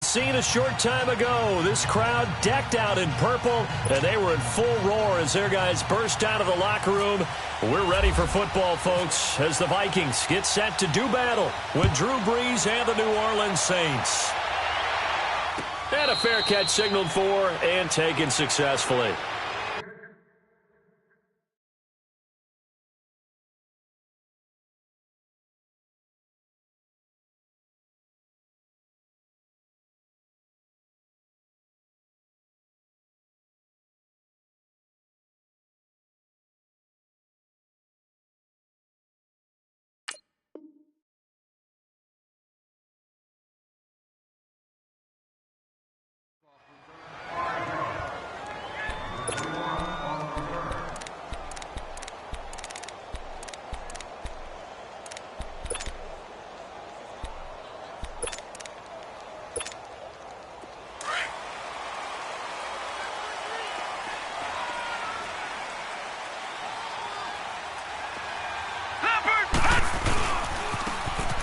scene a short time ago. This crowd decked out in purple, and they were in full roar as their guys burst out of the locker room. We're ready for football, folks, as the Vikings get set to do battle with Drew Brees and the New Orleans Saints. And a fair catch signaled for and taken successfully.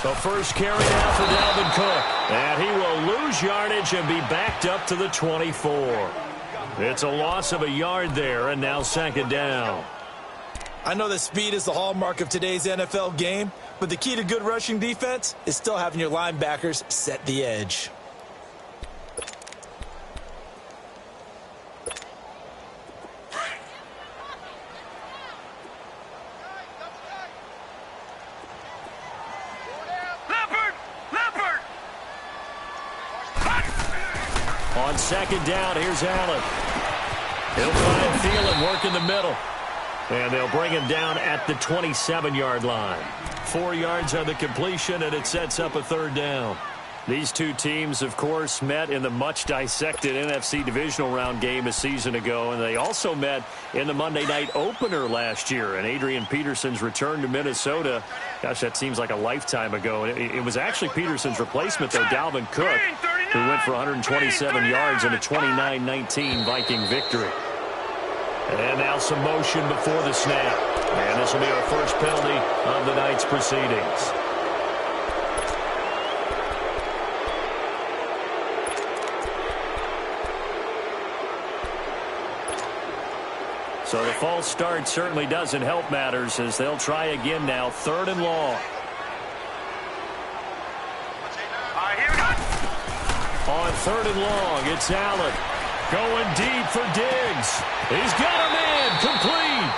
The first carry now for Dalvin Cook. And he will lose yardage and be backed up to the 24. It's a loss of a yard there, and now second down. I know that speed is the hallmark of today's NFL game, but the key to good rushing defense is still having your linebackers set the edge. On second down, here's Allen. He'll find Thielen, work in the middle. And they'll bring him down at the 27-yard line. 4 yards on the completion, and it sets up a third down. These two teams, of course, met in the much-dissected NFC divisional round game a season ago, and they also met in the Monday night opener last year. And Adrian Peterson's return to Minnesota, gosh, that seems like a lifetime ago. It was actually Peterson's replacement, though, Dalvin Cook, who went for 127 yards in a 29-19 Viking victory. And now some motion before the snap. And this will be our first penalty of the night's proceedings. So the false start certainly doesn't help matters as they'll try again now. 3rd and long. On 3rd and long, it's Allen. Going deep for Diggs. He's got a man complete.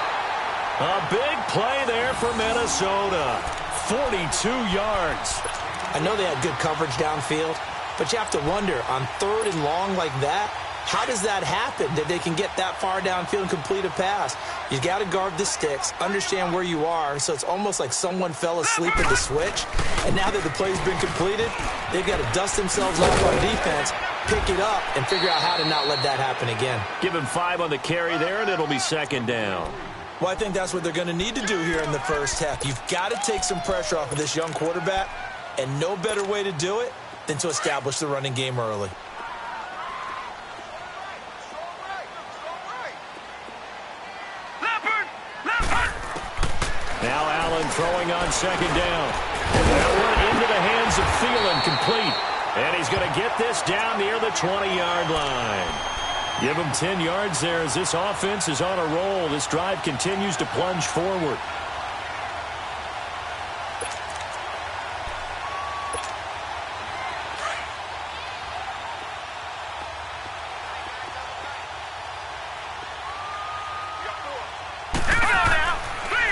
A big play there for Minnesota. 42 yards. I know they had good coverage downfield, but you have to wonder, on 3rd and long like that, how does that happen, that they can get that far downfield and complete a pass? You got to guard the sticks, understand where you are, so it's almost like someone fell asleep at the switch, and now that the play's been completed, they've got to dust themselves off on defense, pick it up, and figure out how to not let that happen again. Give him 5 on the carry there, and it'll be second down. Well, I think that's what they're going to need to do here in the first half. You've got to take some pressure off of this young quarterback, and no better way to do it than to establish the running game early. Now Allen throwing on second down. That one into the hands of Thielen, complete. And he's going to get this down near the 20-yard line. Give him 10 yards there as this offense is on a roll. This drive continues to plunge forward.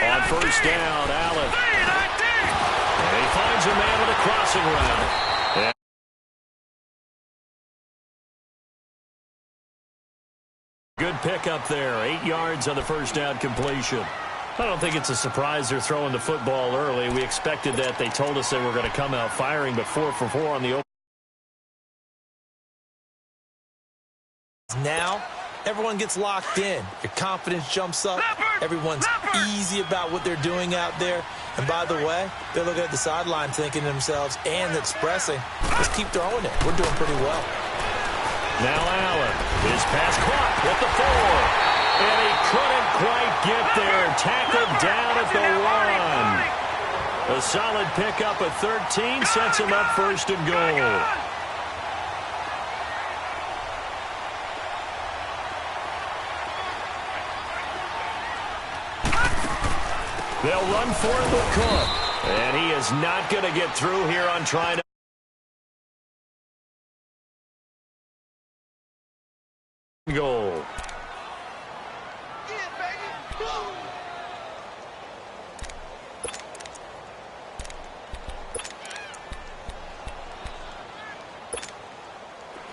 On first down, Allen. And he finds a man with a crossing route. Good pickup there. 8 yards on the first down completion. I don't think it's a surprise they're throwing the football early. We expected that. They told us they were going to come out firing, but 4 for 4 on the open. Now, everyone gets locked in. Your confidence jumps up. Everyone's easy about what they're doing out there. And by the way, they're looking at the sideline thinking to themselves and expressing, let's keep throwing it. We're doing pretty well. Now Allen. His pass caught at the 4. And he couldn't quite get there. Tackled down at the 1. A solid pickup of 13 sets him up first and goal. They'll run for it with Cook. And he is not going to get through here on trying to goal.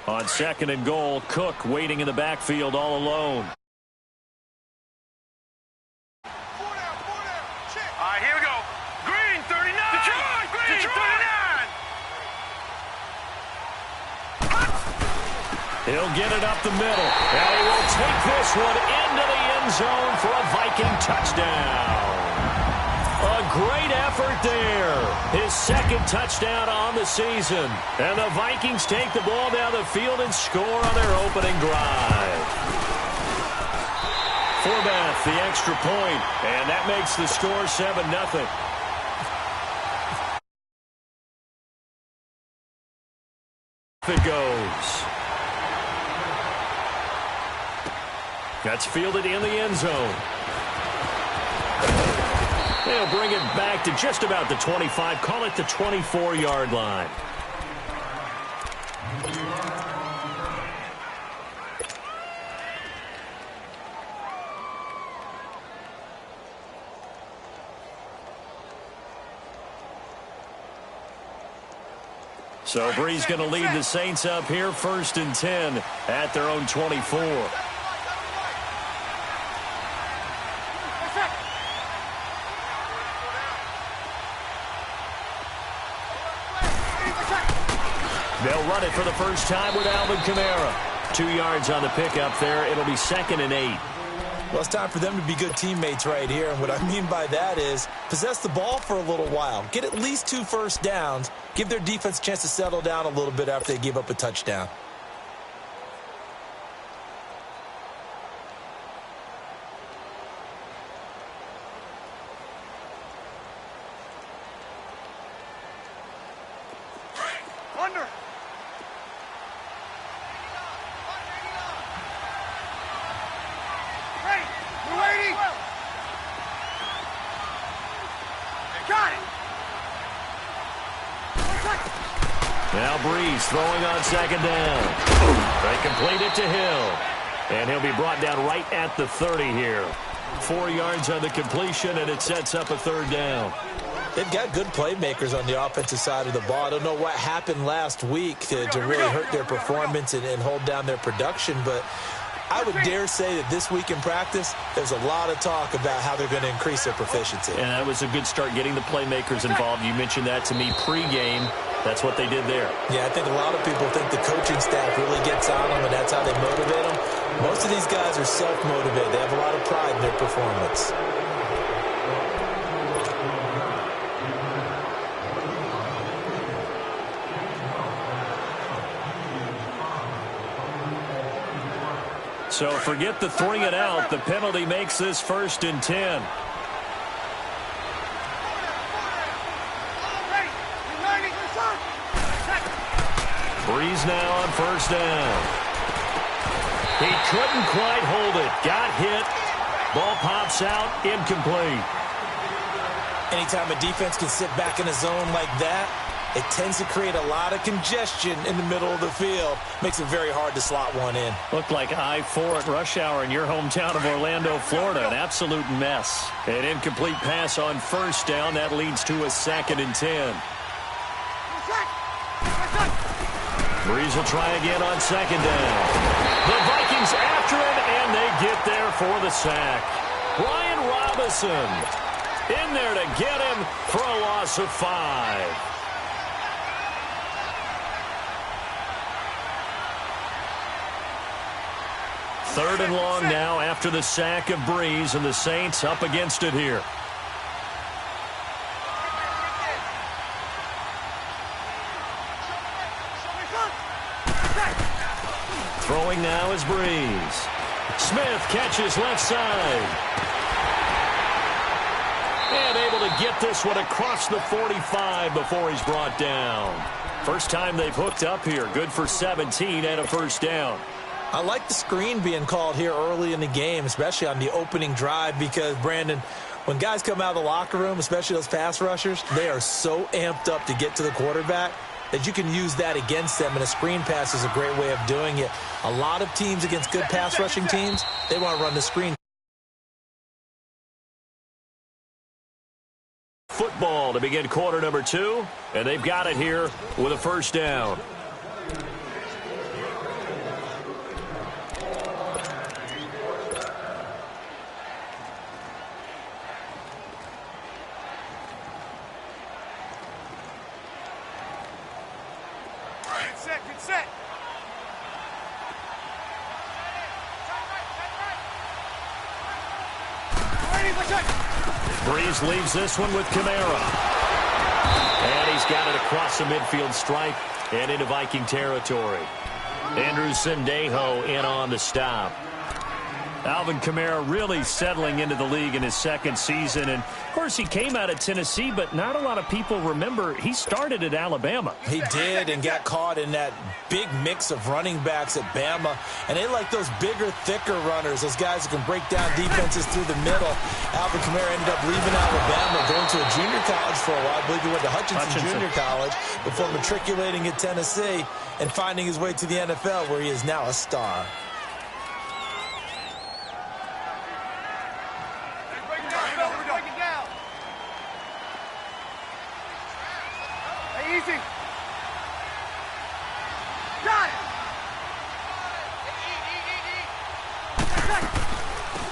On 2nd and goal, Cook waiting in the backfield all alone. Here we go. Green, 39. Detroit, Green, Detroit. 39. He'll get it up the middle. And he will take this one into the end zone for a Viking touchdown. A great effort there. His 2nd touchdown on the season. And the Vikings take the ball down the field and score on their opening drive. Forbath, the extra point, and that makes the score 7-0. It goes. That's fielded in the end zone. They'll bring it back to just about the 25, call it the 24-yard line. So Bree's going to lead the Saints up here, 1st and 10 at their own 24. They'll run it for the first time with Alvin Kamara. 2 yards on the pickup there. It'll be 2nd and 8. Well, it's time for them to be good teammates right here. And what I mean by that is possess the ball for a little while. Get at least 2 first downs. Give their defense a chance to settle down a little bit after they give up a touchdown. Under. Ready. We're waiting. Got it. Now Breeze throwing on 2nd down. They complete it to Hill. And he'll be brought down right at the 30 here. 4 yards on the completion, and it sets up a 3rd down. They've got good playmakers on the offensive side of the ball. I don't know what happened last week to really hurt their performance and hold down their production, but I would dare say that this week in practice, there's a lot of talk about how they're going to increase their proficiency. And that was a good start, getting the playmakers involved. You mentioned that to me pregame. That's what they did there. Yeah, I think a lot of people think the coaching staff really gets on them, and that's how they motivate them. Most of these guys are self-motivated. They have a lot of pride in their performance. So forget the 3 and out. The penalty makes this 1st and 10. Breeze now on 1st down. He couldn't quite hold it. Got hit. Ball pops out. Incomplete. Anytime a defense can sit back in a zone like that, it tends to create a lot of congestion in the middle of the field. Makes it very hard to slot one in. Looked like I-4 at rush hour in your hometown of Orlando, Florida. An absolute mess. An incomplete pass on 1st down. That leads to a 2nd and 10. Breeze will try again on 2nd down. The Vikings after it, and they get there for the sack. Brian Robinson in there to get him for a loss of 5. Third and long now after the sack of Breeze, and the Saints up against it here. Throwing now is Breeze. Smith catches left side. And able to get this one across the 45 before he's brought down. First time they've hooked up here. Good for 17 and a 1st down. I like the screen being called here early in the game, especially on the opening drive, because, Brandon, When guys come out of the locker room, especially those pass rushers, they are so amped up to get to the quarterback that you can use that against them, and a screen pass is a great way of doing it. A lot of teams against good pass rushing teams, they want to run the screen. Football to begin quarter number 2, and they've got it here with a first down. Get set. Breeze leaves this one with Kamara. And he's got it across the midfield stripe and into Viking territory. Andrew Sendejo in on the stop. Alvin Kamara really settling into the league in his second season. And, of course, he came out of Tennessee, but not a lot of people remember he started at Alabama. He did, and got caught in that big mix of running backs at Bama. And they like those bigger, thicker runners, those guys who can break down defenses through the middle. Alvin Kamara ended up leaving Alabama, going to a junior college for a while. I believe he went to Hutchinson Junior College before matriculating at Tennessee and finding his way to the NFL, where he is now a star. Easy. Got it.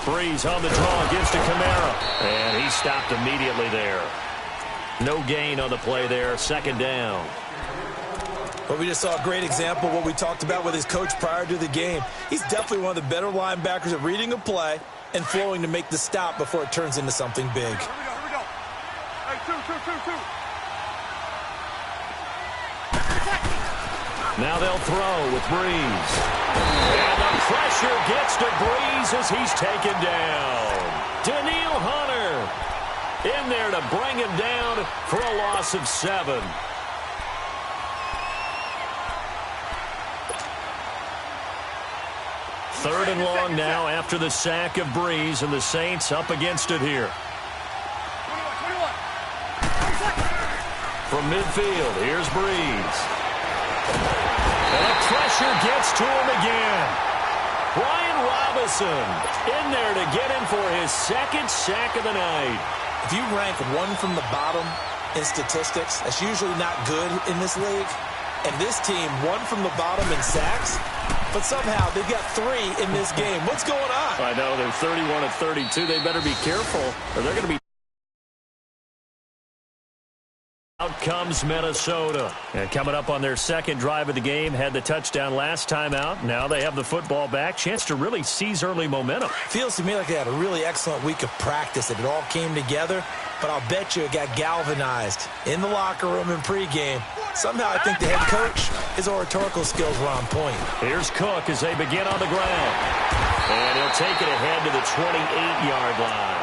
Breeze on the draw, gives to Kamara. And he stopped immediately there. No gain on the play there, second down. But we just saw a great example of what we talked about with his coach prior to the game. He's definitely one of the better linebackers at reading a play and flowing to make the stop before it turns into something big. Here we go. Hey, two. Now they'll throw with Breeze. And the pressure gets to Breeze as he's taken down. Daniil Hunter in there to bring him down for a loss of 7. Third and long now after the sack of Breeze, and the Saints up against it here. 21. From midfield, here's Breeze. And the pressure gets to him again. Brian Robinson in there to get him for his second sack of the night. If you rank one from the bottom in statistics, that's usually not good in this league. And this team, one from the bottom in sacks, but somehow they've got 3 in this game. What's going on? I know, they're 31 of 32. They better be careful, or they're going to be. Out comes Minnesota. And coming up on their second drive of the game, had the touchdown last time out. Now they have the football back. Chance to really seize early momentum. Feels to me like they had a really excellent week of practice. It all came together, but I'll bet you it got galvanized in the locker room and pregame. Somehow I think the head coach, his oratorical skills were on point. Here's Cook as they begin on the ground. And he'll take it ahead to the 28-yard line.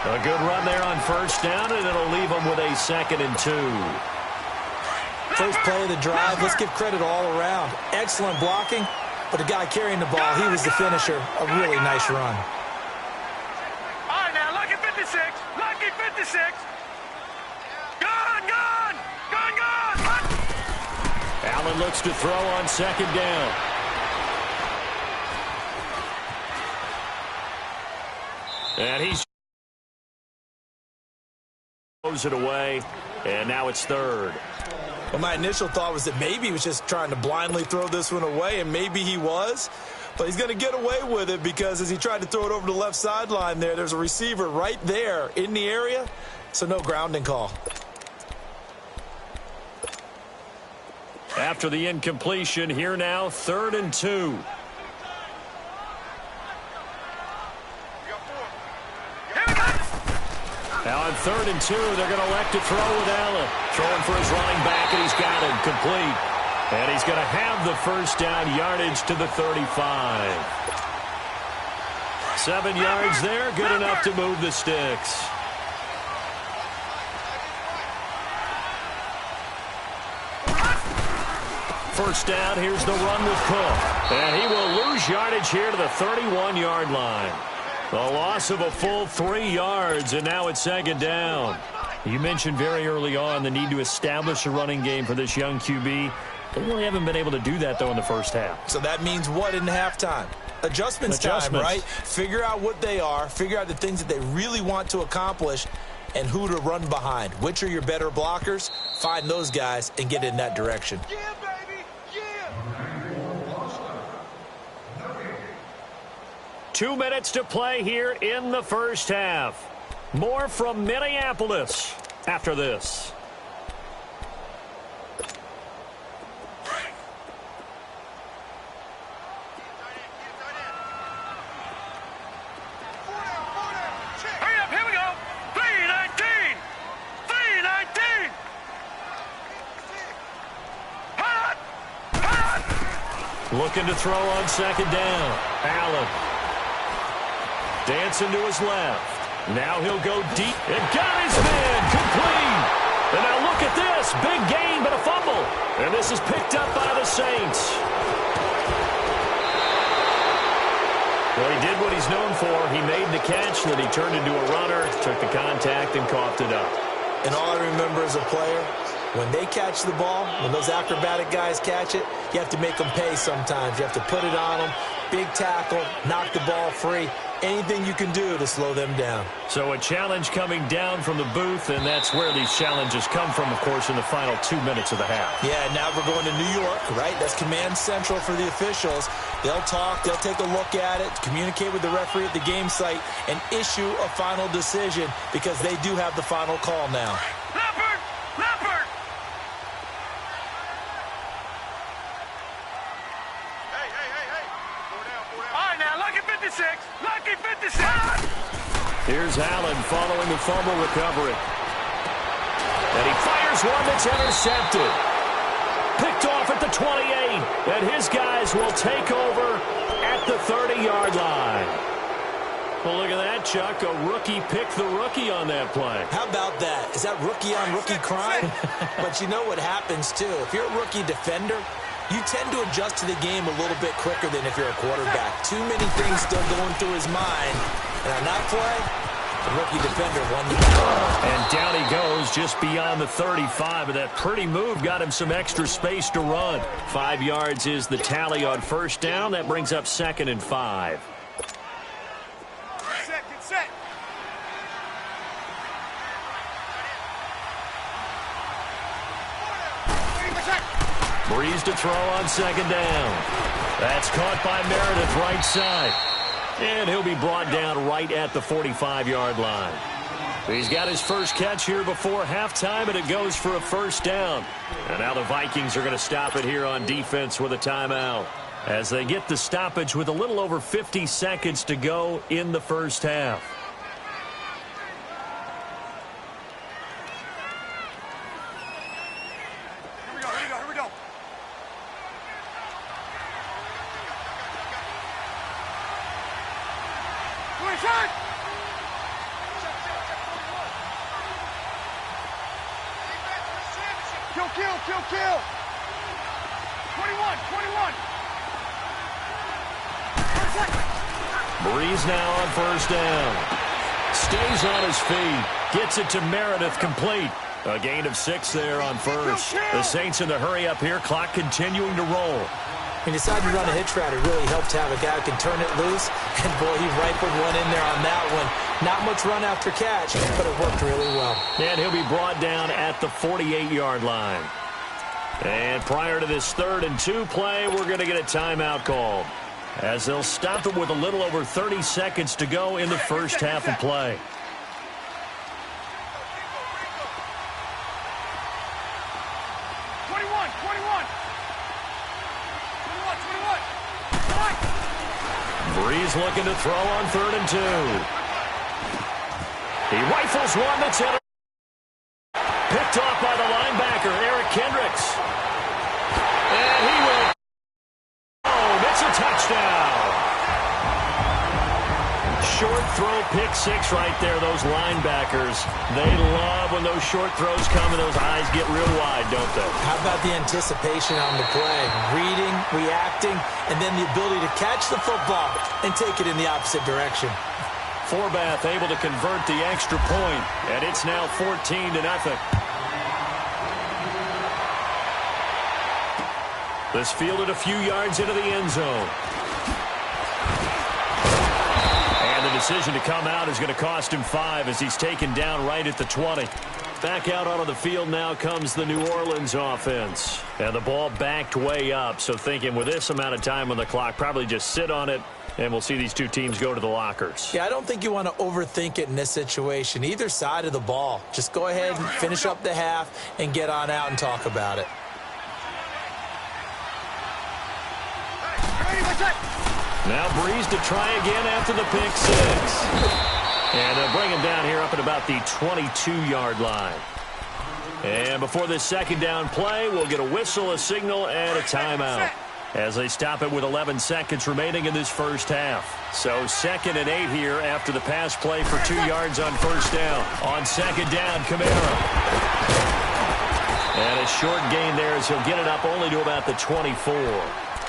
A good run there on first down, and it'll leave them with a 2nd and 2. First play of the drive, let's give credit all around. Excellent blocking, but the guy carrying the ball, he was the finisher. A really nice run. All right, now, lucky 56. Lucky 56. Gone. Allen looks to throw on second down. And he's throws it away, and now it's third. Well, my initial thought was that maybe he was just trying to blindly throw this one away, and maybe he was. But he's going to get away with it because as he tried to throw it over the left sideline there's a receiver right there in the area, so no grounding call. After the incompletion, here now, 3rd and 2. Now on 3rd and 2, they're going to elect to throw with Allen. Throwing for his running back, and he's got him complete. And he's going to have the first down yardage to the 35. 7 yards there, good enough to move the sticks. First down, here's the run with Cook. And he will lose yardage here to the 31-yard line. A loss of a full 3 yards, and now it's second down. You mentioned very early on the need to establish a running game for this young QB. They really haven't been able to do that, though, in the first half. So that means what in halftime? Adjustments time, right? Figure out what they are, figure out the things that they really want to accomplish, and who to run behind. Which are your better blockers? Find those guys and get in that direction. Yeah, baby! Yeah! 2 minutes to play here in the first half. More from Minneapolis after this. Hurry up, here we go! 319! 319! Hot! Hot! Looking to throw on second down. Allen. Dancing to his left. Now he'll go deep and got his man complete. And now look at this. Big gain, but a fumble. And this is picked up by the Saints. Well, he did what he's known for. He made the catch, then he turned into a runner, took the contact, and coughed it up. And all I remember as a player, when they catch the ball, when those acrobatic guys catch it, you have to make them pay sometimes. You have to put it on them. Big tackle, knock the ball free. Anything you can do to slow them down. So a challenge coming down from the booth, and that's where these challenges come from, of course, in the final 2 minutes of the half. Yeah, now we're going to New York, right? That's command central for the officials. They'll talk, they'll take a look at it, communicate with the referee at the game site, and issue a final decision because they do have the final call now. Leopard! Leopard! Hey! Four down. All right, now, lucky 56. Lucky 56. Here's Allen following the fumble recovery. And he fires one that's intercepted. Picked off at the 28. And his guys will take over at the 30-yard line. Well, look at that, Chuck. A rookie picked the rookie on that play. How about that? Is that rookie-on-rookie crime? But you know what happens, too. If you're a rookie defender, you tend to adjust to the game a little bit quicker than if you're a quarterback. Too many things still going through his mind. And on that play, the rookie defender won the battle. And down he goes just beyond the 35. And that pretty move got him some extra space to run. 5 yards is the tally on first down. That brings up 2nd and 5. Get set. Breeze to throw on second down. That's caught by Meredith right side. And he'll be brought down right at the 45-yard line. He's got his first catch here before halftime, and it goes for a first down. And now the Vikings are going to stop it here on defense with a timeout as they get the stoppage with a little over 50 seconds to go in the first half. Here we go. Shot! Kill! 21! Breeze now on first down. Stays on his feet. Gets it to Meredith complete. A gain of 6 there on first. The Saints in the hurry up here. Clock continuing to roll. He decided to run a hitch route. It really helped to have a guy who can turn it loose. And, boy, he rifled one in there on that one. Not much run after catch, but it worked really well. And he'll be brought down at the 48-yard line. And prior to this 3rd and 2 play, we're going to get a timeout called, as they'll stop it with a little over 30 seconds to go in the first half of play. Breeze looking to throw on 3rd and 2. He rifles one that's in. Picked off by the linebacker, Eric Kendricks. And he will. Oh, it's a touchdown. Short throw, pick 6 right there. Those linebackers, they love when those short throws come and those eyes get real wide, don't they? How about the anticipation on the play? Reading, reacting, and then the ability to catch the football and take it in the opposite direction. Forbath able to convert the extra point, and it's now 14-0. This fielded a few yards into the end zone. And the decision to come out is going to cost him 5 as he's taken down right at the 20. Back out onto the field now comes the New Orleans offense. And the ball backed way up, so thinking with this amount of time on the clock, probably just sit on it, and we'll see these two teams go to the lockers. Yeah, I don't think you want to overthink it in this situation. Either side of the ball. Just go ahead and finish up the half and get on out and talk about it. Now Breeze to try again after the pick 6. And they'll bring him down here up at about the 22-yard line. And before this second down play, we'll get a whistle, a signal, and a timeout as they stop it with 11 seconds remaining in this first half. So 2nd and 8 here after the pass play for 2 yards on first down. On second down, Kamara. And a short gain there as he'll get it up only to about the 24.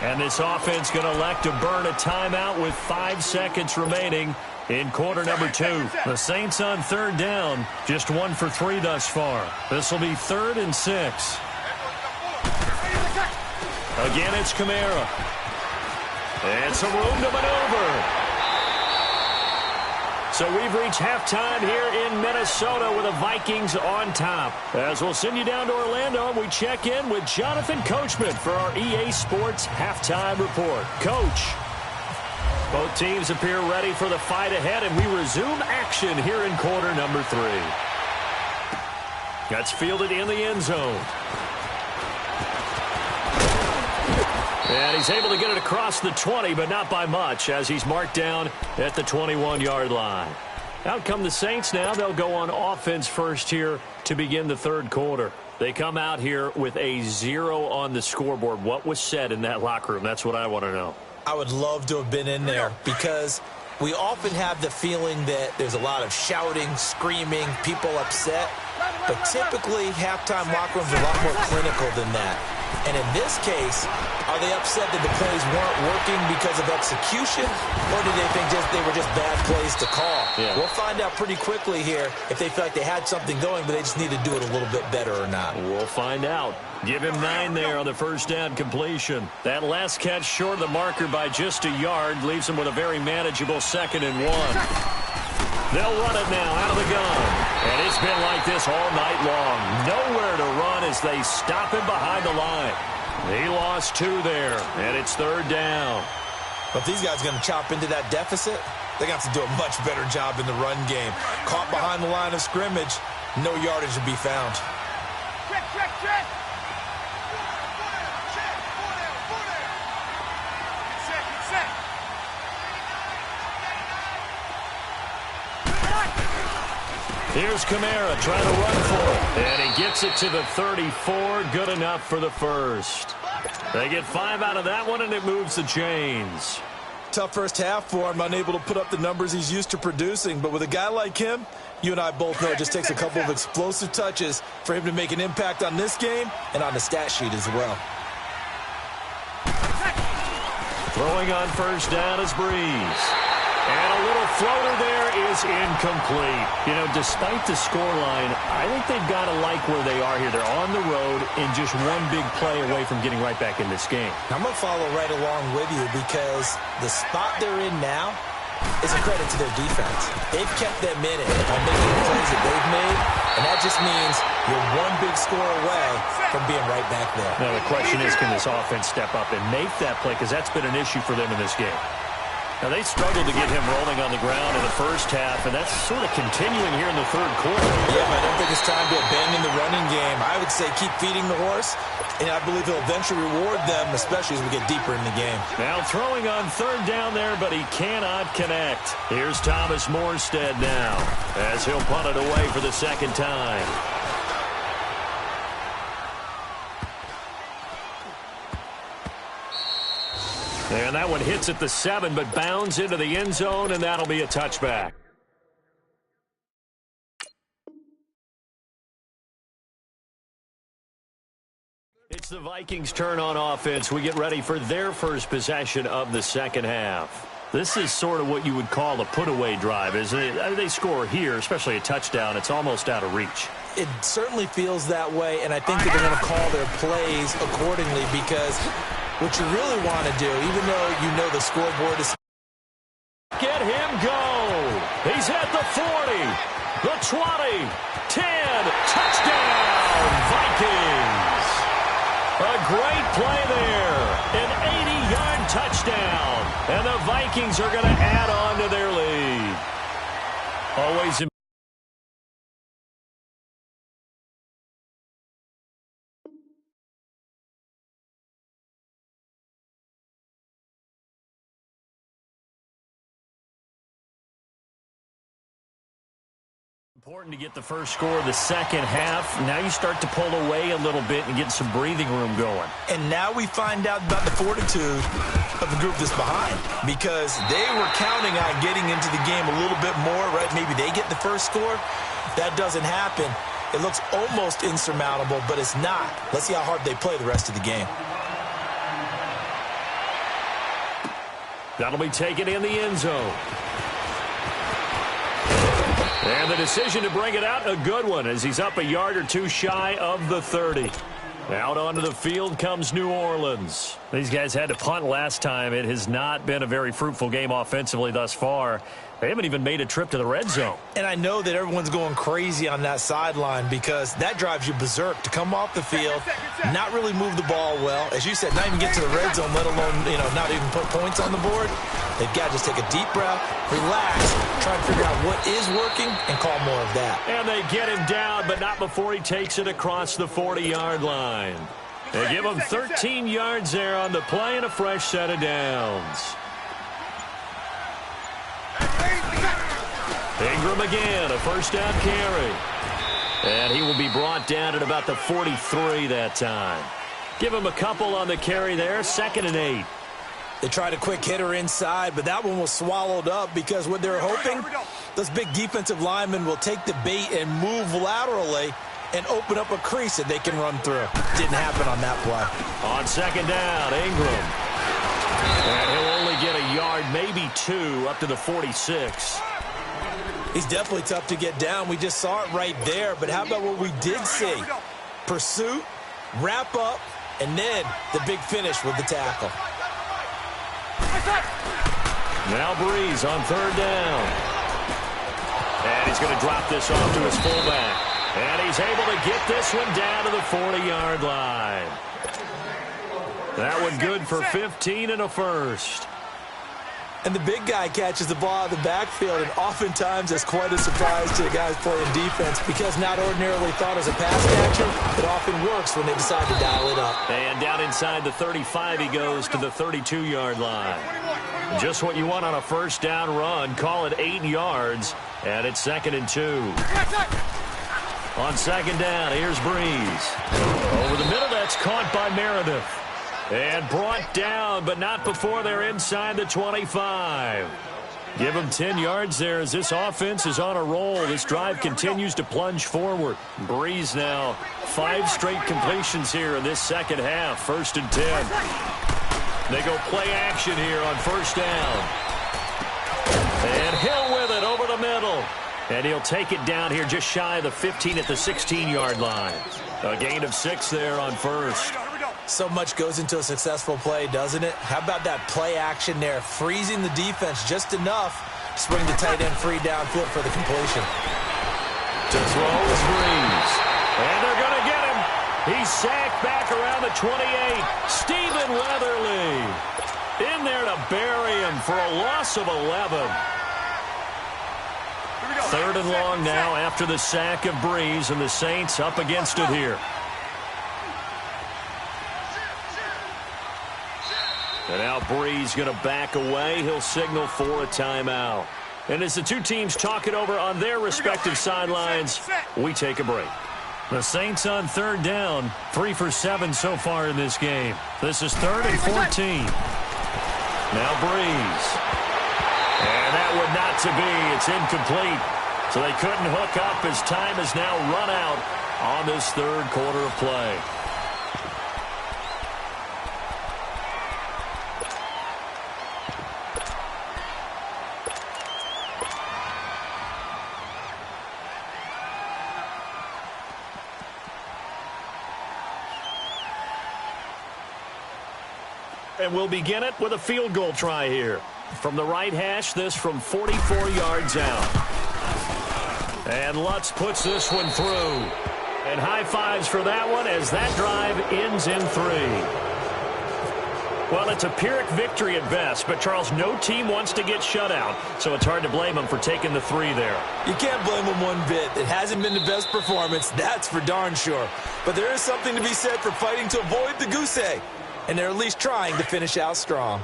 And this offense going to elect to burn a timeout with 5 seconds remaining in quarter number 2. The Saints on third down, just 1 for 3 thus far. This will be 3rd and 6. Again, it's Kamara. And some room to maneuver. So we've reached halftime here in Minnesota with the Vikings on top. As we'll send you down to Orlando, and we check in with Jonathan Coachman for our EA Sports Halftime Report. Coach. Both teams appear ready for the fight ahead, and we resume action here in quarter number 3. That's fielded in the end zone. And he's able to get it across the 20, but not by much, as he's marked down at the 21-yard line. Out come the Saints now. They'll go on offense first here to begin the third quarter. They come out here with a 0 on the scoreboard. What was said in that locker room? That's what I want to know. I would love to have been in there because we often have the feeling that there's a lot of shouting, screaming, people upset. But typically, halftime locker rooms are a lot more clinical than that. And in this case, are they upset that the plays weren't working because of execution, or do they think they were just bad plays to call? Yeah. We'll find out pretty quickly here if they feel like they had something going, but they just need to do it a little bit better or not. We'll find out. Give him 9 there on the first down completion. That last catch short of the marker by just a yard leaves him with a very manageable 2nd and 1. They'll run it now out of the gun. And it's been like this all night long. Nowhere to run as they stop him behind the line. He lost 2 there, and it's 3rd down. But these guys are going to chop into that deficit. They're going to have to do a much better job in the run game. Caught behind the line of scrimmage, no yardage to be found. Check. Here's Kamara trying to run for it. And he gets it to the 34. Good enough for the first. They get 5 out of that one, and it moves the chains. Tough first half for him, unable to put up the numbers he's used to producing. But with a guy like him, you and I both know it just takes a couple of explosive touches for him to make an impact on this game and on the stat sheet as well. Throwing on first down is Breeze. And a little floater there is incomplete. You know, despite the scoreline, I think they've got to like where they are here. They're on the road and just one big play away from getting right back in this game. I'm going to follow right along with you because the spot they're in now is a credit to their defense. They've kept them in it by making the plays that they've made, and that just means you're one big score away from being right back there. Now, the question is, can this offense step up and make that play? Because that's been an issue for them in this game. Now, they struggled to get him rolling on the ground in the first half, and that's sort of continuing here in the third quarter. Yeah, but I don't think it's time to abandon the running game. I would say keep feeding the horse, and I believe he'll eventually reward them, especially as we get deeper in the game. Now throwing on third down there, but he cannot connect. Here's Thomas Morstead now, as he'll punt it away for the second time. And that one hits at the 7, but bounds into the end zone, and that'll be a touchback. It's the Vikings' turn on offense. We get ready for their first possession of the second half. This is sort of what you would call a put-away drive, isn't it? I mean, they score here, especially a touchdown. It's almost out of reach. It certainly feels that way, and I think that they're going to call their plays accordingly because what you really want to do, even though you know the scoreboard is... Get him go! He's at the 40, the 20, 10, touchdown, Vikings! A great play there, an 80-yard touchdown, and the Vikings are going to add on to their lead. Always important to get the first score of the second half. Now you start to pull away a little bit and get some breathing room going. And now we find out about the fortitude of the group that's behind because they were counting on getting into the game a little bit more, right? Maybe they get the first score. That doesn't happen. It looks almost insurmountable, but it's not. Let's see how hard they play the rest of the game. That'll be taken in the end zone. And the decision to bring it out, a good one, as he's up a yard or two shy of the 30. Out onto the field comes New Orleans. These guys had to punt last time. It has not been a very fruitful game offensively thus far. They haven't even made a trip to the red zone. And I know that everyone's going crazy on that sideline because that drives you berserk to come off the field, not really move the ball well. As you said, not even get to the red zone, let alone, not even put points on the board. They've got to just take a deep breath, relax, try to figure out what is working, and call more of that. And they get him down, but not before he takes it across the 40-yard line. They give him 13 yards there on the play and a fresh set of downs. Ingram again, a first down carry. And he will be brought down at about the 43 that time. Give him a couple on the carry there, 2nd and 8. They tried a quick hitter inside, but that one was swallowed up because what they're hoping, those big defensive linemen will take the bait and move laterally and open up a crease that they can run through. Didn't happen on that play. On 2nd down, Ingram. And he'll only get a yard, maybe 2, up to the 46. He's definitely tough to get down. We just saw it right there. But how about what we did see? Pursuit, wrap up, and then the big finish with the tackle. Now Breeze on 3rd down. And he's going to drop this off to his fullback. And he's able to get this one down to the 40-yard line. That one good for 15 and a first. And the big guy catches the ball out of the backfield, and oftentimes it's quite a surprise to the guys playing defense because not ordinarily thought as a pass catcher, it often works when they decide to dial it up. And down inside the 35, he goes to the 32-yard line. Just what you want on a first down run. Call it 8 yards, and it's 2nd and 2. On 2nd down, here's Breeze. Over the middle, that's caught by Meredith. And brought down, but not before they're inside the 25. Give them 10 yards there as this offense is on a roll. This drive continues to plunge forward. Breeze now 5 straight completions here in this second half. 1st and 10. They go play action here on 1st down. And Hill with it over the middle. And he'll take it down here just shy of the 15 at the 16-yard line. A gain of 6 there on 1st. So much goes into a successful play, doesn't it? How about that play action there, freezing the defense just enough to spring the tight end free downfield for the completion. To throw is Breeze. And they're going to get him. He's sacked back around the 28. Stephen Weatherly in there to bury him for a loss of 11. 3rd and long now after the sack of Breeze, and the Saints up against it here. And now Breeze going to back away. He'll signal for a timeout. And as the two teams talk it over on their respective sidelines, we take a break. The Saints on 3rd down, 3 for 7 so far in this game. This is 3rd and 14. Now Breeze. And that would not to be. It's incomplete. So they couldn't hook up as time has now run out on this 3rd quarter of play. and we'll begin it with a field goal try here. From the right hash, this from 44 yards out. And Lutz puts this one through. And high fives for that one as that drive ends in 3. Well, it's a Pyrrhic victory at best, but, Charles, no team wants to get shut out, so it's hard to blame them for taking the 3 there. You can't blame them one bit. It hasn't been the best performance, that's for darn sure. But there is something to be said for fighting to avoid the goose egg, and they're at least trying to finish out strong.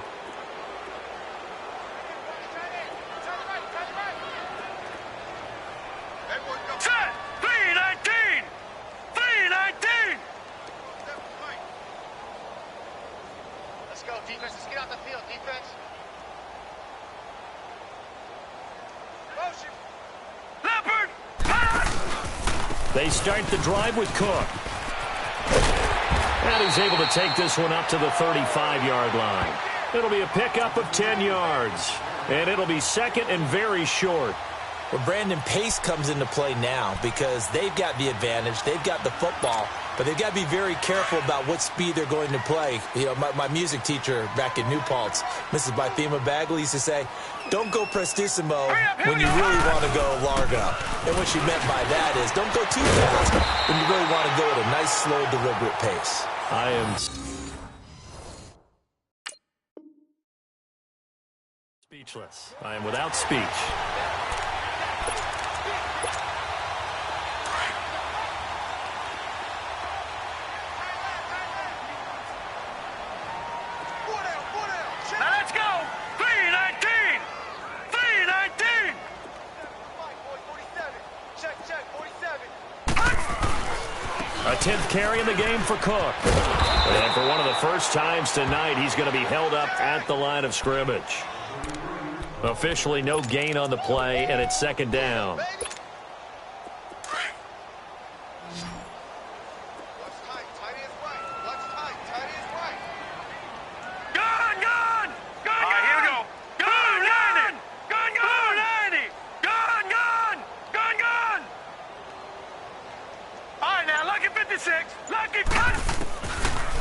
They start the drive with Cook. And he's able to take this one up to the 35-yard line. It'll be a pickup of 10 yards. And it'll be second and very short. Well, Brandon, pace comes into play now because they've got the advantage. They've got the football, but they've got to be very careful about what speed they're going to play. You know, my music teacher back in New Paltz, Mrs. Bythema Bagley, used to say, don't go prestissimo when you really want to go largo. And what she meant by that is don't go too fast when you really want to go at a nice, slow, deliberate pace. I am speechless. I am without speech. A 10th carry in the game for Cook. And for one of the first times tonight, he's going to be held up at the line of scrimmage. Officially no gain on the play, and it's second down.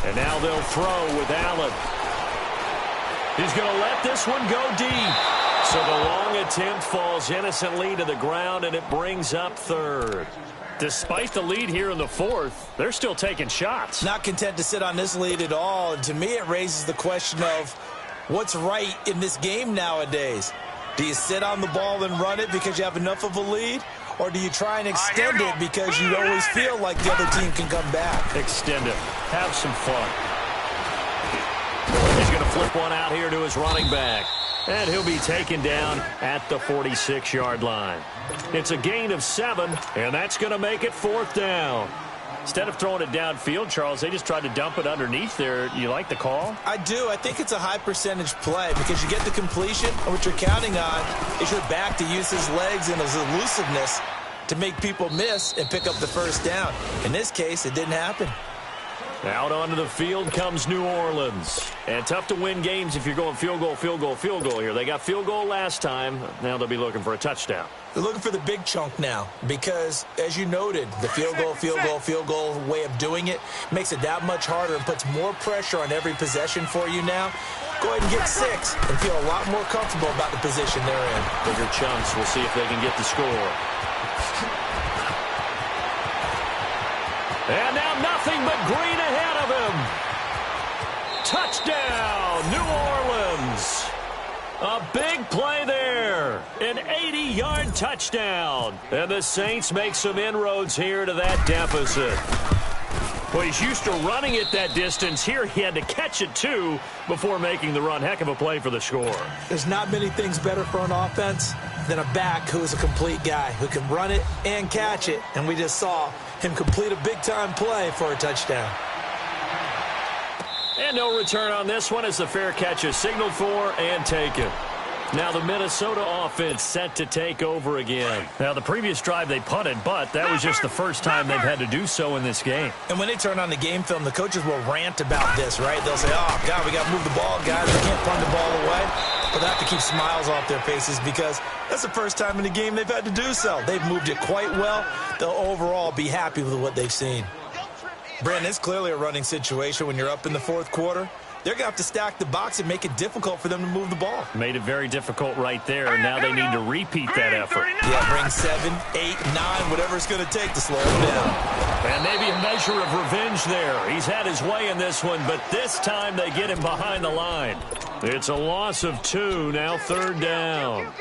And now they'll throw with Allen. He's going to let this one go deep. So the long attempt falls innocently to the ground, and it brings up third. Despite the lead here in the fourth, they're still taking shots. Not content to sit on this lead at all. And to me, it raises the question of what's right in this game nowadays. Do you sit on the ball and run it because you have enough of a lead? Or do you try and extend it because you always feel like the other team can come back? Extend it. Have some fun. He's going to flip one out here to his running back. And he'll be taken down at the 46-yard line. It's a gain of 7, and that's going to make it 4th down. Instead of throwing it downfield, Charles, they just tried to dump it underneath there. You like the call? I do. I think it's a high-percentage play because you get the completion, and what you're counting on is your back to use his legs and his elusiveness to make people miss and pick up the first down. In this case, it didn't happen. Out onto the field comes New Orleans. And tough to win games if you're going field goal, field goal, field goal here. They got field goal last time. Now they'll be looking for a touchdown. They're looking for the big chunk now because, as you noted, the field goal way of doing it makes it that much harder and puts more pressure on every possession for you now. Go ahead and get 6 and feel a lot more comfortable about the position they're in. Bigger chunks. We'll see if they can get the score. And now nothing but green ahead of him. Touchdown, New Orleans. A big play there. An 80-yard touchdown. And the Saints make some inroads here to that deficit. Well, he's used to running it that distance. Here he had to catch it, too, before making the run. Heck of a play for the score. There's not many things better for an offense than a back who is a complete guy who can run it and catch it. And we just saw him complete a big-time play for a touchdown. And no return on this one as the fair catch is signaled for and taken. Now the Minnesota offense set to take over again. Now the previous drive they punted, but that was just the first time they've had to do so in this game. And when they turn on the game film, the coaches will rant about this, right? They'll say, oh, God, we got to move the ball, guys. We can't punt the ball away. But they have to keep smiles off their faces because that's the first time in the game they've had to do so. They've moved it quite well. They'll overall be happy with what they've seen. Brandon, it's clearly a running situation when you're up in the fourth quarter. they're going to have to stack the box and make it difficult for them to move the ball. Made it very difficult right there, and now they need to repeat that effort. Yeah, bring 7, 8, 9, whatever it's going to take to slow them down. And maybe a measure of revenge there. He's had his way in this one, but this time they get him behind the line. It's a loss of 2, now 3rd down.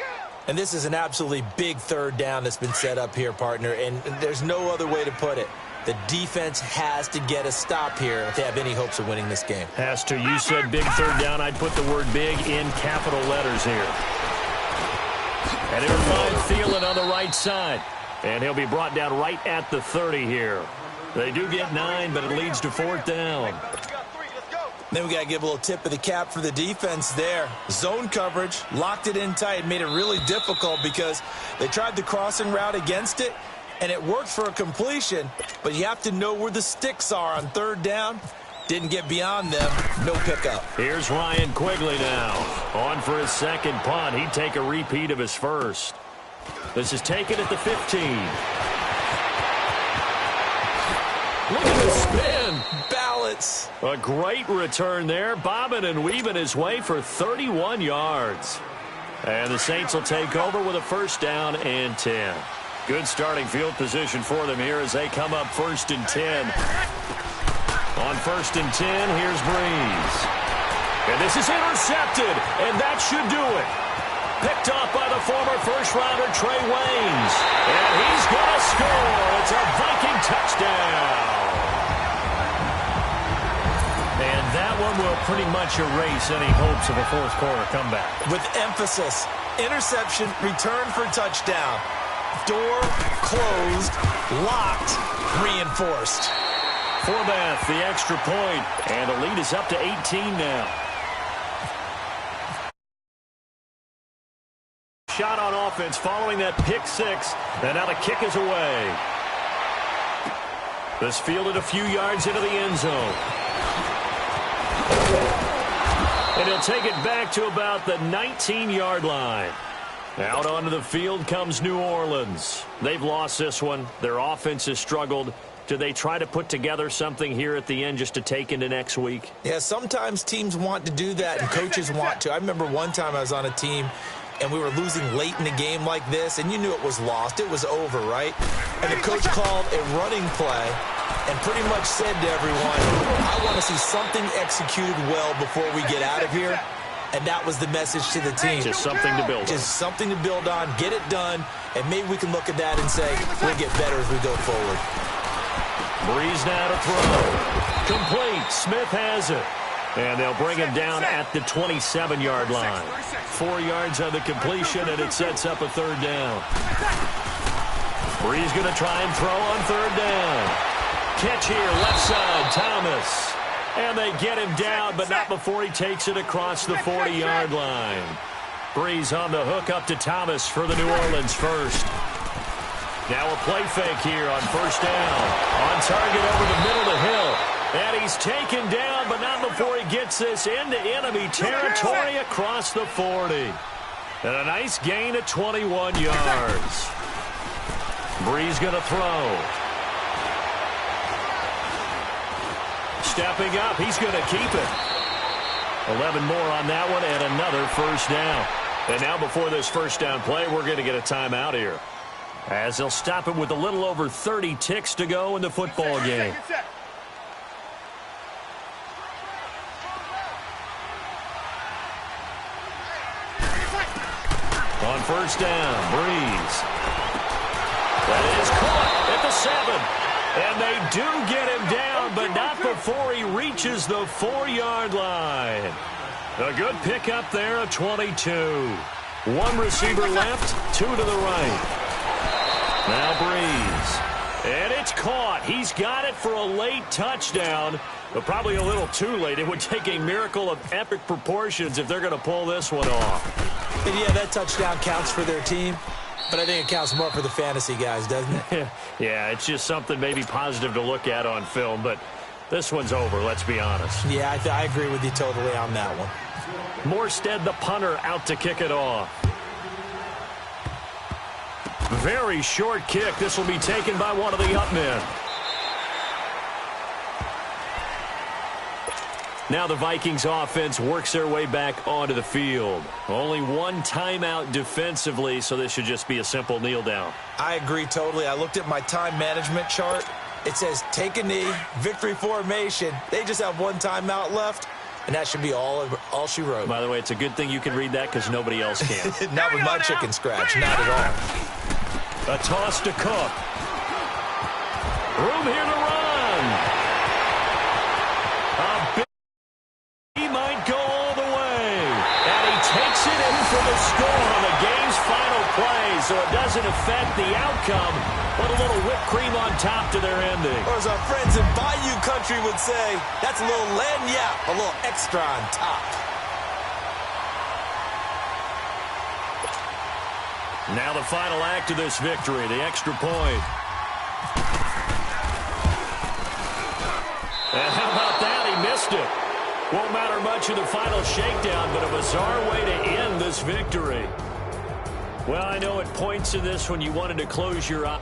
And this is an absolutely big 3rd down that's been set up here, partner, and there's no other way to put it. The defense has to get a stop here if they have any hopes of winning this game. Has to. You said big 3rd down. I'd put the word big in capital letters here. And here's Ryan Thielen on the right side. And he'll be brought down right at the 30 here. They do get 9, but it leads to 4th down. Then we got to give a little tip of the cap for the defense there. Zone coverage, locked it in tight, made it really difficult because they tried the crossing route against it, and it worked for a completion, but you have to know where the sticks are on 3rd down. Didn't get beyond them. No pickup. Here's Ryan Quigley now. On for his 2nd punt. He'd take a repeat of his 1st. This is taken at the 15. Look at the spin. Balance. A great return there. Bobbing and weaving his way for 31 yards. And the Saints will take over with a 1st down and 10. Good starting field position for them here as they come up 1st and 10. On 1st and 10, here's Breeze. And this is intercepted, and that should do it. Picked off by the former first-rounder Trey Waynes. And he's going to score. It's a Viking touchdown. And that one will pretty much erase any hopes of a 4th-quarter comeback. With emphasis, interception, return for touchdown. Door closed, locked, reinforced. Forbath, the extra point, and the lead is up to 18 now. Shot on offense following that pick 6, and now the kick is away. This fielded a few yards into the end zone. And he'll take it back to about the 19-yard line. Out onto the field comes New Orleans. They've lost this one. Their offense has struggled. Do they try to put together something here at the end just to take into next week? Yeah, sometimes teams want to do that and coaches want to. I remember one time I was on a team and we were losing late in a game like this, and you knew it was lost. It was over, right? And the coach called a running play and pretty much said to everyone, I want to see something executed well before we get out of here. And that was the message to the team. Just something to build on. Just something to build on, get it done, and maybe we can look at that and say, we'll get better as we go forward. Breeze now to throw. Complete. Smith has it. And they'll bring him down at the 27-yard line. 4 yards on the completion, and it sets up a 3rd down. Breeze going to try and throw on 3rd down. Catch here, left side, Thomas. And they get him down, but not before he takes it across the 40-yard line. Breeze on the hook up to Thomas for the New Orleans 1st. Now a play fake here on 1st down. On target over the middle to Hill. And he's taken down, but not before he gets this into enemy territory across the 40. And a nice gain of 21 yards. Breeze going to throw. Stepping up, he's going to keep it. 11 more on that one, and another 1st down. And now before this 1st down play, we're going to get a timeout here, as they'll stop it with a little over 30 ticks to go in the football game. On 1st down, Breeze. That is caught at the 7. And they do get him down, but not before he reaches the 4-yard line. A good pickup there of 22. 1 receiver left, 2 to the right. Now Breeze. And it's caught. He's got it for a late touchdown, but probably a little too late. It would take a miracle of epic proportions if they're going to pull this one off. And yeah, that touchdown counts for their team. But I think it counts more for the fantasy guys, doesn't it? Yeah, it's just something maybe positive to look at on film, but this one's over, let's be honest. Yeah, I agree with you totally on that one. Morstead, the punter, out to kick it off. Very short kick. This will be taken by one of the up men. Now the Vikings offense works their way back onto the field. Only one timeout defensively, so this should just be a simple kneel down. I agree totally. I looked at my time management chart. It says take a knee, victory formation. They just have one timeout left, and that should be all she wrote. By the way, it's a good thing you can read that because nobody else can. Not with my chicken scratch, not at all. A toss to Cook. Room here to run. He might go all the way. And he takes it in for the score on the game's final play, so it doesn't affect the outcome, but a little whipped cream on top to their ending. Or as our friends in Bayou Country would say, that's a little lagniappe, a little extra on top. Now the final act of this victory, the extra point. And how about that? He missed it. Won't matter much in the final shakedown, but a bizarre way to end this victory. Well, I know at points in this when you wanted to close your eyes.